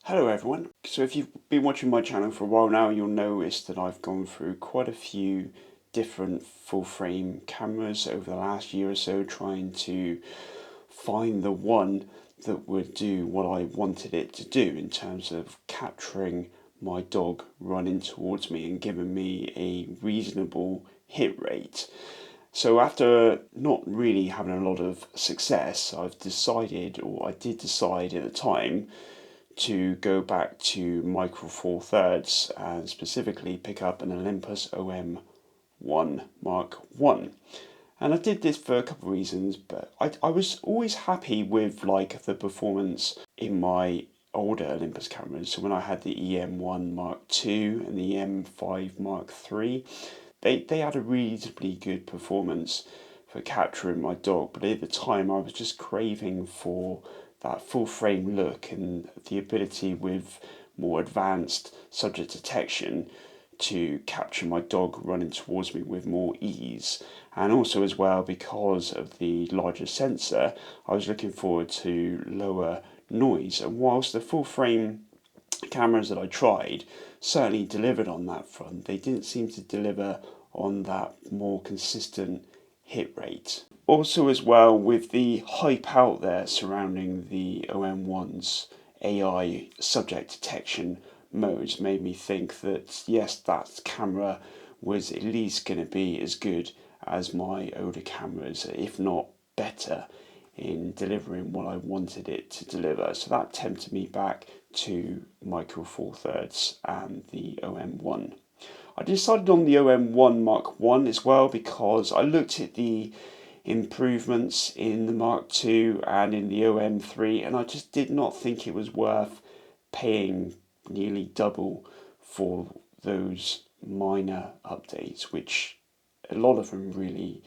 Hello everyone. So if you've been watching my channel for a while now, you'll notice that I've gone through quite a few different full frame cameras over the last year or so, trying to find the one that would do what I wanted it to do in terms of capturing my dog running towards me and giving me a reasonable hit rate. So after not really having a lot of success, I did decide at the time to go back to Micro Four Thirds and specifically pick up an Olympus OM-1 Mark 1. And I did this for a couple of reasons, but I was always happy with the performance in my older Olympus cameras. So when I had the EM1 Mark 2 and the M5 Mark 3, they had a reasonably good performance for capturing my dog, but at the time I was just craving for that full frame look and the ability with more advanced subject detection to capture my dog running towards me with more ease. And also as well, because of the larger sensor, I was looking forward to lower noise. And whilst the full frame cameras that I tried certainly delivered on that front, they didn't seem to deliver on that more consistent hit rate. Also as well, with the hype out there surrounding the OM1's AI subject detection modes, made me think that yes, that camera was at least going to be as good as my older cameras, if not better, in delivering what I wanted it to deliver. So that tempted me back to Micro Four Thirds and the OM1. I decided on the OM1 Mark 1 as well because I looked at the improvements in the Mark 2 and in the OM3, and I just did not think it was worth paying nearly double for those minor updates, which a lot of them really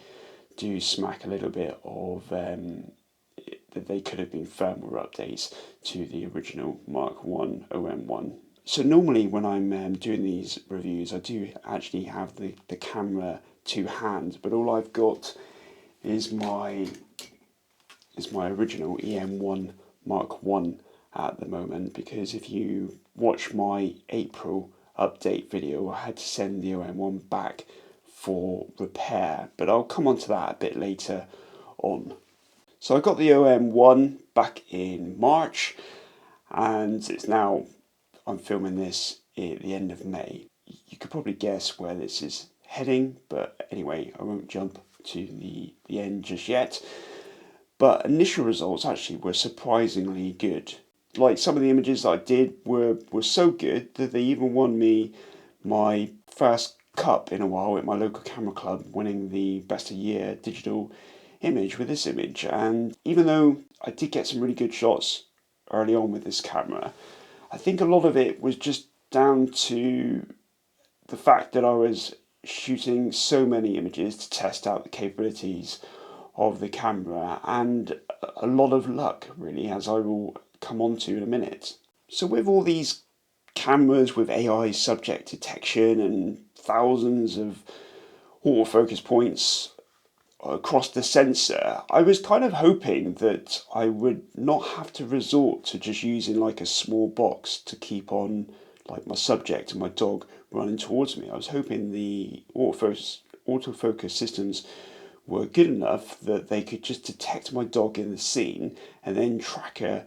do smack a little bit of that they could have been firmware updates to the original Mark 1 OM1. So normally when I'm doing these reviews, I do actually have the camera to hand, but all I've got is my original EM1 Mark 1 at the moment, because if you watch my April update video, I had to send the OM1 back for repair, but I'll come on to that a bit later on. So I got the OM1 back in March, and I'm filming this at the end of May. You could probably guess where this is heading, but anyway, I won't jump to the end just yet. But initial results actually were surprisingly good. Like, some of the images that I did were so good that they even won me my first cup in a while at my local camera club, winning the Best of Year digital image with this image. And even though I did get some really good shots early on with this camera, I think a lot of it was just down to the fact that I was shooting so many images to test out the capabilities of the camera, and a lot of luck really, as I will come on to in a minute. So with all these cameras with AI subject detection and thousands of autofocus points across the sensor, I was kind of hoping that I would not have to resort to just using like a small box to keep on like my subject and my dog running towards me. I was hoping the autofocus systems were good enough that they could just detect my dog in the scene and then track her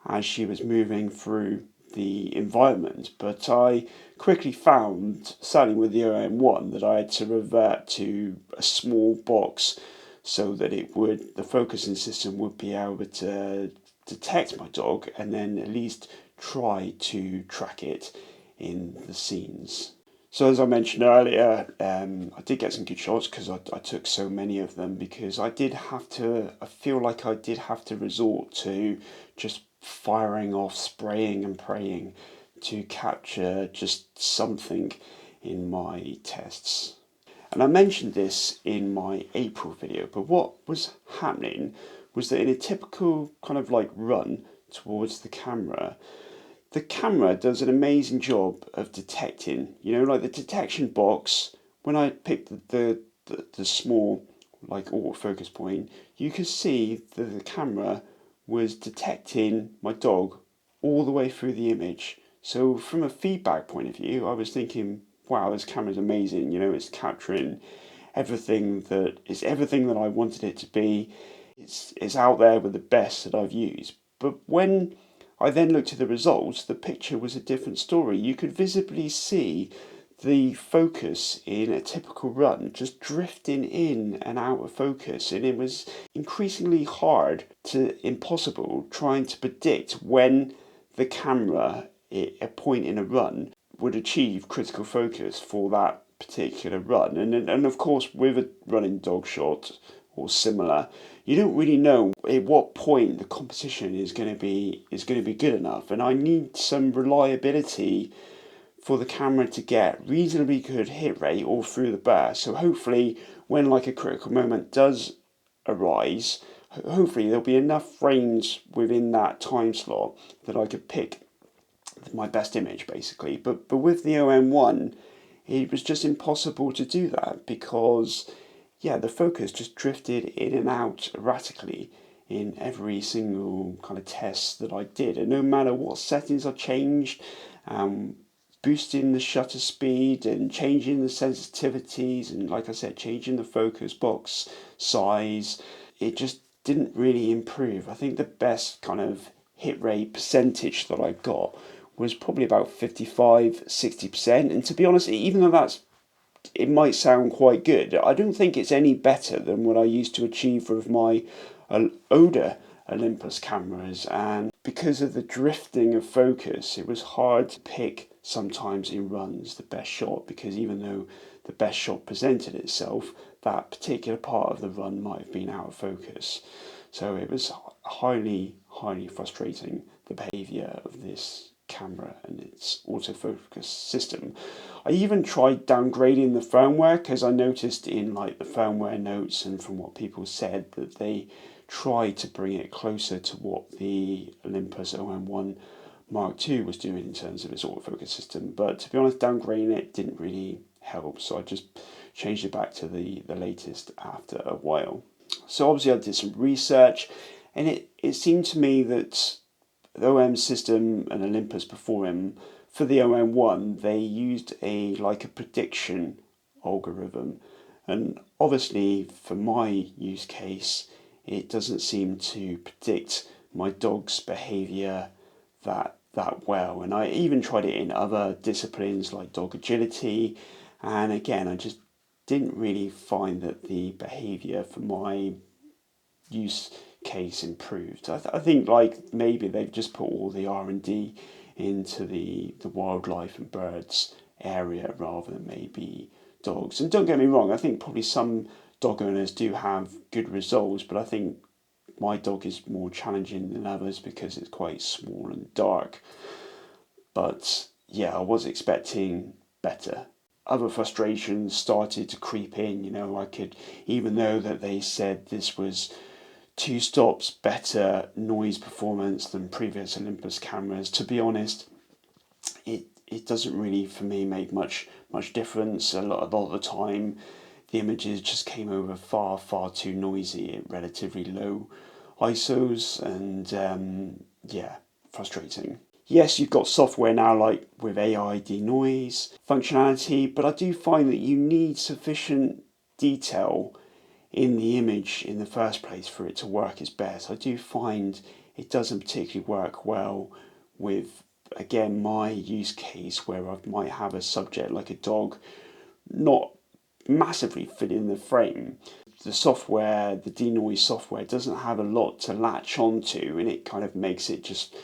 as she was moving through the environment. But I quickly found, certainly with the OM1, that I had to revert to a small box so that the focusing system would be able to detect my dog and then at least try to track it in the scenes. So as I mentioned earlier, I did get some good shots because I took so many of them, because I feel like I did have to resort to just firing off, spraying and praying to capture just something in my tests. And I mentioned this in my April video, but what was happening was that in a typical kind of like run towards the camera does an amazing job of detecting, like the detection box. When I picked the small like autofocus point, you could see that the camera was detecting my dog all the way through the image. So from a feedback point of view, I was thinking, wow, this camera's amazing. It's capturing everything that I wanted it to be. It's out there with the best that I've used. But when I then looked at the results, the picture was a different story. You could visibly see the focus in a typical run just drifting in and out of focus, and it was increasingly hard to impossible trying to predict when the camera at a point in a run would achieve critical focus for that particular run. And of course, with a running dog shot or similar, you don't really know at what point the competition is going to be good enough. And I need some reliability for the camera to get reasonably good hit rate all through the burst. So hopefully, when like a critical moment does arise, hopefully there'll be enough frames within that time slot that I could pick my best image, basically. But with the OM-1, it was just impossible to do that because, yeah, the focus just drifted in and out erratically in every single kind of test that I did. And no matter what settings I changed, boosting the shutter speed and changing the sensitivities and, like I said, changing the focus box size, it just didn't really improve. I think the best kind of hit rate percentage that I got was probably about 55-60%. And to be honest, even though it might sound quite good, I don't think it's any better than what I used to achieve with my older Olympus cameras. And because of the drifting of focus, it was hard to pick sometimes in runs the best shot, because even though the best shot presented itself, that particular part of the run might have been out of focus. So it was highly frustrating, the behaviour of this camera and its autofocus system. I even tried downgrading the firmware, because I noticed in like the firmware notes and from what people said that they tried to bring it closer to what the Olympus OM-1 Mark II was doing in terms of its autofocus system. But to be honest, downgrading it didn't really help, so I just changed it back to the latest after a while. So obviously I did some research, and it seemed to me that the OM system and Olympus before him, for the OM-1, they used a prediction algorithm. And obviously for my use case, it doesn't seem to predict my dog's behaviour that well. And I even tried it in other disciplines like dog agility, and again I just didn't really find that the behaviour for my use case improved. I think like maybe they've just put all the R&D into the wildlife and birds area rather than maybe dogs. And don't get me wrong, I think probably some dog owners do have good results, but I think my dog is more challenging than others because it's quite small and dark. But yeah, I was expecting better. Other frustrations started to creep in. I could, even though that they said this was 2 stops better noise performance than previous Olympus cameras, to be honest, it doesn't really for me make much difference. A lot of the time the images just came over far too noisy at relatively low ISOs, and yeah, frustrating. Yes, you've got software now like with AI denoise functionality, but I do find that you need sufficient detail in the image in the first place for it to work its best. I do find it doesn't particularly work well with, again, my use case where I might have a subject like a dog not massively fit in the frame. The software, the denoise software, doesn't have a lot to latch onto, and it kind of makes it just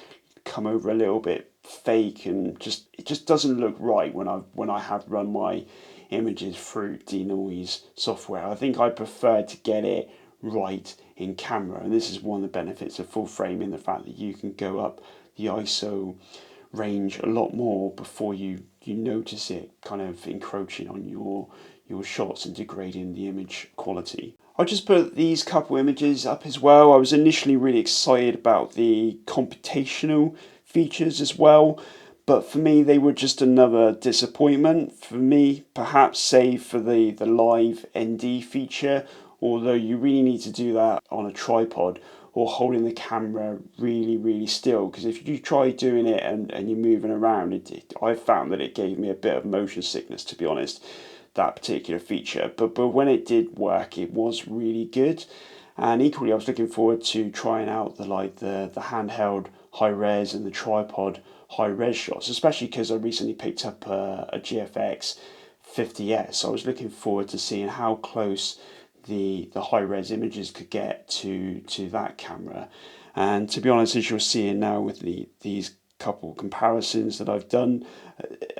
come over a little bit fake, and it just doesn't look right when I have run my images through denoise software. I think I prefer to get it right in camera, and this is one of the benefits of full frame, in the fact that you can go up the ISO range a lot more before you notice it kind of encroaching on your shots and degrading the image quality. I'll just put these couple images up as well. I was initially really excited about the computational features as well, but for me they were just another disappointment. For me, perhaps save for the live ND feature, although you really need to do that on a tripod or holding the camera really still, because if you try doing it and you're moving around, I found that it gave me a bit of motion sickness, to be honest, that particular feature. But when it did work, it was really good. And equally, I was looking forward to trying out the handheld high res and the tripod high res shots, especially because I recently picked up a GFX 50S. I was looking forward to seeing how close the high res images could get to that camera. And to be honest, as you're seeing now with these couple comparisons that I've done,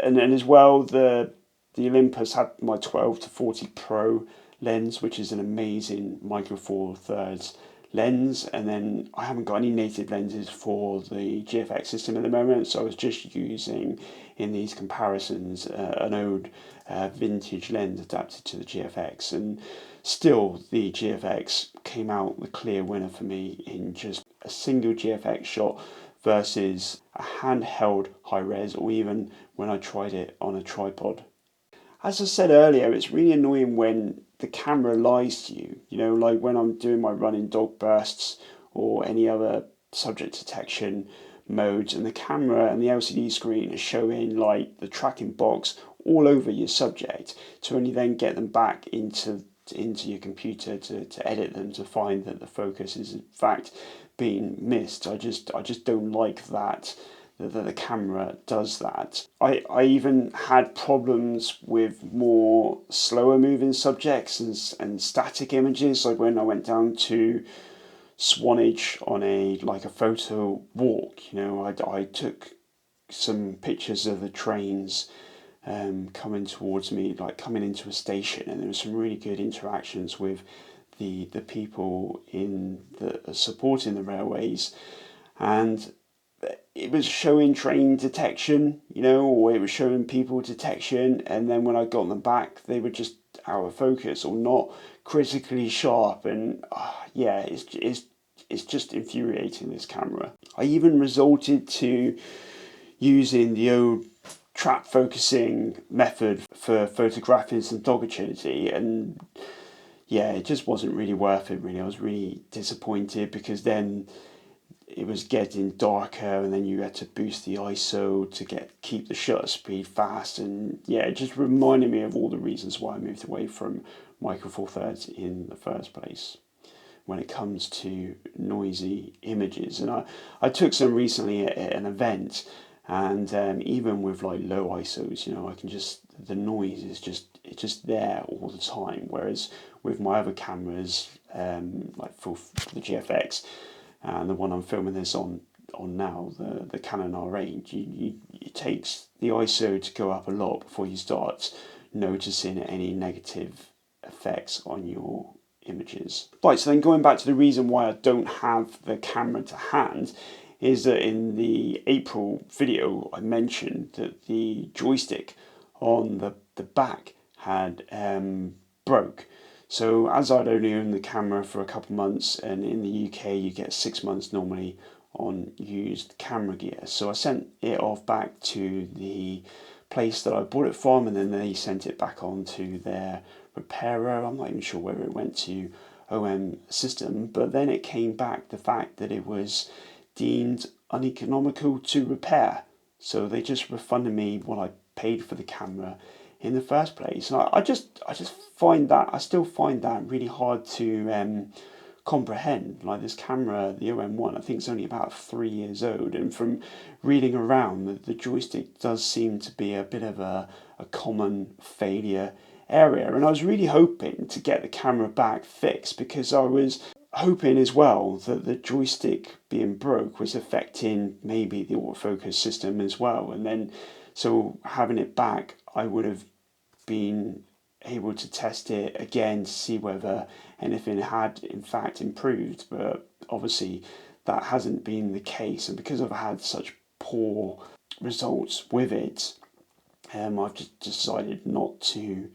and as well the Olympus had my 12 to 40 Pro lens, which is an amazing Micro Four Thirds lens, and then I haven't got any native lenses for the GFX system at the moment, so I was just using in these comparisons an old vintage lens adapted to the GFX, and still the GFX came out the clear winner for me in just a single GFX shot versus a handheld high res, or even when I tried it on a tripod. As I said earlier, it's really annoying when the camera lies to you. You know, like when I'm doing my running dog bursts or any other subject detection modes, and the camera and the LCD screen is showing like the tracking box all over your subject, to only then get them back into your computer to edit them, to find that the focus is in fact being missed. I just don't like that the camera does that. I even had problems with more slower moving subjects and static images, like when I went down to Swanage on a photo walk. You know, I took some pictures of the trains coming towards me, like coming into a station, and there was some really good interactions with the people in the supporting the railways, and it was showing train detection, you know, or it was showing people detection, and then when I got them back, they were just out of focus or not critically sharp, and yeah, it's just infuriating, this camera. I even resorted to using the old trap focusing method for photographing some dog agility, and yeah, it just wasn't really worth it, really. I was really disappointed, because then it was getting darker, and then you had to boost the ISO to keep the shutter speed fast, and yeah, it just reminded me of all the reasons why I moved away from Micro Four Thirds in the first place when it comes to noisy images. And I took some recently at an event, and even with like low ISOs, you know, the noise is just there all the time. Whereas with my other cameras, like for the GFX, and the one I'm filming this on now, the Canon R8, it takes the ISO to go up a lot before you start noticing any negative effects on your images. Right, so then going back to the reason why I don't have the camera to hand, is that in the April video I mentioned that the joystick on the back had broke. So as I'd only owned the camera for a couple months, and in the UK you get 6 months normally on used camera gear, so I sent it off back to the place that I bought it from, and then they sent it back on to their repairer. I'm not even sure whether it went to OM system, but then it came back the fact that it was deemed uneconomical to repair, so they just refunded me what I paid for the camera in the first place. And I still find that really hard to comprehend. Like, this camera, the OM-1, I think it's only about 3 years old, and from reading around, the joystick does seem to be a bit of a common failure area. And I was really hoping to get the camera back fixed, because I was hoping as well that the joystick being broke was affecting maybe the autofocus system as well, and then so having it back, I would have been able to test it again to see whether anything had in fact improved. But obviously that hasn't been the case, and because I've had such poor results with it, I've just decided not to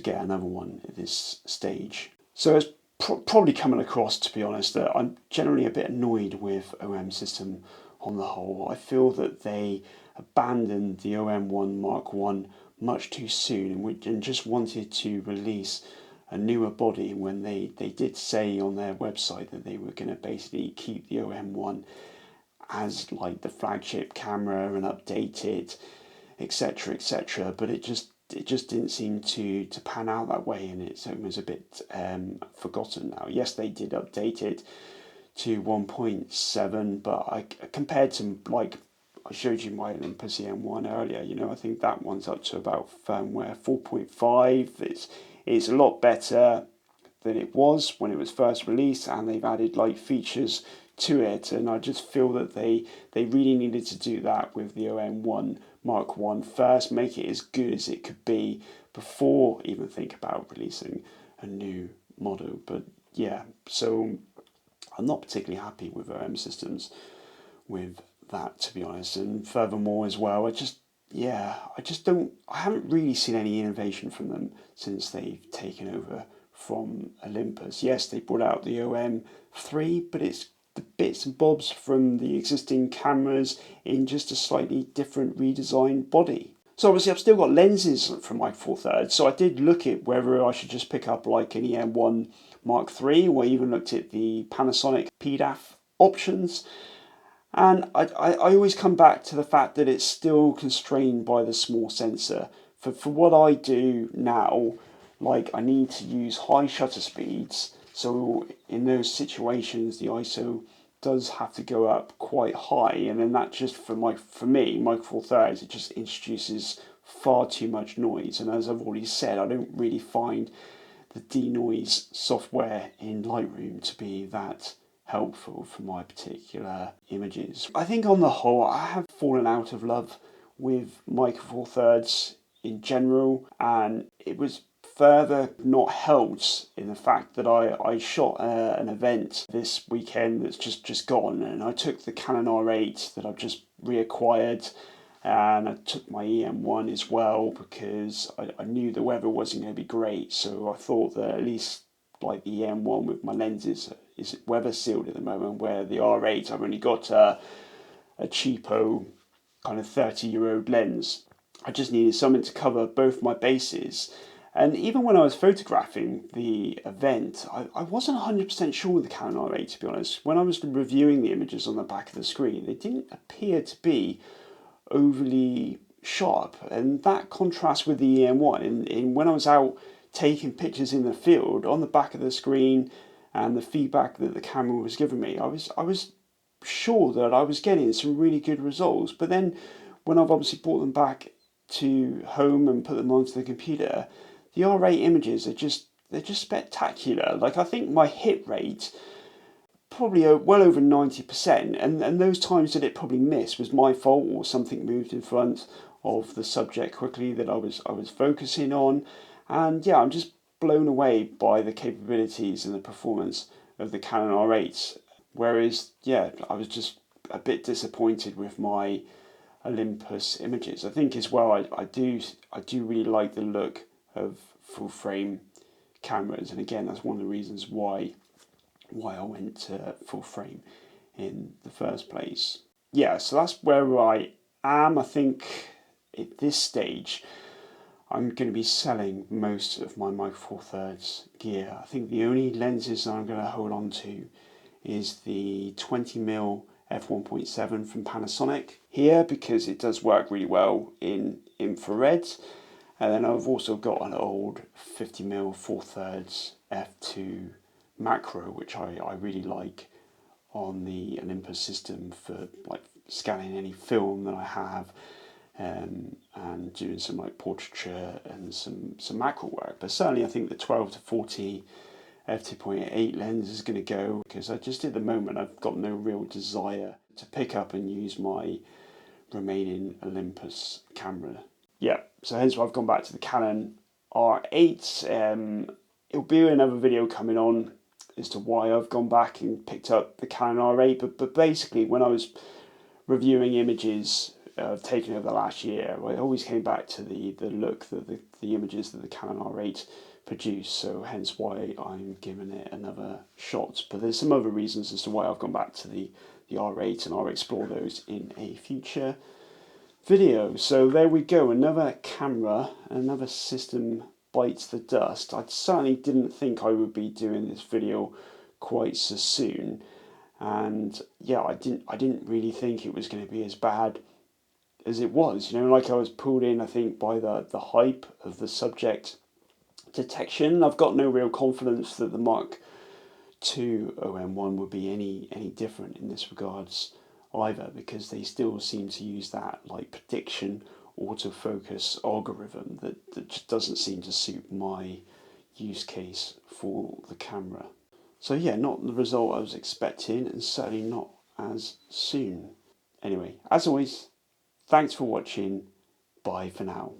get another one at this stage. So it's probably coming across, to be honest, that I'm generally a bit annoyed with OM system on the whole. I feel that they abandoned the OM-1 Mark 1 much too soon, and just wanted to release a newer body, when they did say on their website that they were going to basically keep the OM-1 as like the flagship camera and update it, etc., etc. But it just didn't seem to pan out that way, and it's almost a bit forgotten now. Yes, they did update it to 1.7, but compared to, like, I showed you my Olympus EM1 earlier, you know, I think that one's up to about firmware 4.5. It's a lot better than it was when it was first released, and they've added like features to it, and I just feel that they really needed to do that with the OM-1 Mark 1 first, make it as good as it could be before even think about releasing a new model. But yeah, so I'm not particularly happy with OM Systems with that, to be honest. And furthermore as well, I haven't really seen any innovation from them since they've taken over from Olympus. Yes, they brought out the OM-3, but it's the bits and bobs from the existing cameras in just a slightly different redesigned body. So obviously I've still got lenses from my 4/3, so I did look at whether I should just pick up like an EM1 Mark III, or even looked at the Panasonic PDAF options. And I always come back to the fact that it's still constrained by the small sensor. For what I do now, like, I need to use high shutter speeds, so in those situations the ISO does have to go up quite high, and then that just, for me, my 4/3, it just introduces far too much noise. And as I've already said, I don't really find the denoise software in Lightroom to be that helpful for my particular images. I think on the whole, I have fallen out of love with Micro Four Thirds in general, and it was further not helped in the fact that I shot an event this weekend that's just gone, and I took the Canon R8 that I've just reacquired, and I took my EM1 as well, because I knew the weather wasn't going to be great, so I thought that at least like the EM1 with my lenses is weather sealed at the moment, where the R8 I've only got a cheapo kind of 30-year-old lens. I just needed something to cover both my bases. And even when I was photographing the event, I wasn't 100% sure with the Canon R8, to be honest. When I was reviewing the images on the back of the screen, they didn't appear to be overly sharp, and that contrasts with the EM1. In when I was out taking pictures in the field, on the back of the screen, and the feedback that the camera was giving me, I was sure that I was getting some really good results. But then when I've obviously brought them back to home and put them onto the computer, the R8 images they're just spectacular. Like, I think my hit rate probably well over 90%, and those times that it probably missed was my fault, or something moved in front of the subject quickly that I was focusing on. And yeah, I'm just blown away by the capabilities and the performance of the Canon R8. Whereas, yeah, I was just a bit disappointed with my Olympus images. I think as well, I do really like the look of full frame cameras, and again, that's one of the reasons why I went to full frame in the first place. Yeah, so that's where I am. I think at this stage I'm going to be selling most of my Micro Four Thirds gear. I think the only lenses I'm going to hold on to is the 20mm f1.7 from Panasonic here, because it does work really well in infrared. And then I've also got an old 50mm 4/3 f2 macro, which I really like on the Olympus system for like scanning any film that I have, and doing some like portraiture and some macro work. But certainly I think the 12 to 40 f2.8 lens is going to go, because I just at the moment I've got no real desire to pick up and use my remaining Olympus camera. Yeah, so hence why I've gone back to the Canon R8. It'll be another video coming on as to why I've gone back and picked up the Canon R8, but basically when I was reviewing images taken over the last year, I always came back to the look that the images that the Canon R8 produced, so hence why I'm giving it another shot. But there's some other reasons as to why I've gone back to the R8, and I'll explore those in a future video. So there we go, another camera, another system bites the dust. I certainly didn't think I would be doing this video quite so soon, and yeah, I didn't really think it was going to be as bad as it was. You know, like I was pulled in, I think, by the hype of the subject detection. I've got no real confidence that the Mark II OM-1 would be any different in this regards either, because they still seem to use that like prediction autofocus algorithm that just doesn't seem to suit my use case for the camera. So yeah, not the result I was expecting, and certainly not as soon. Anyway, as always, thanks for watching. Bye for now.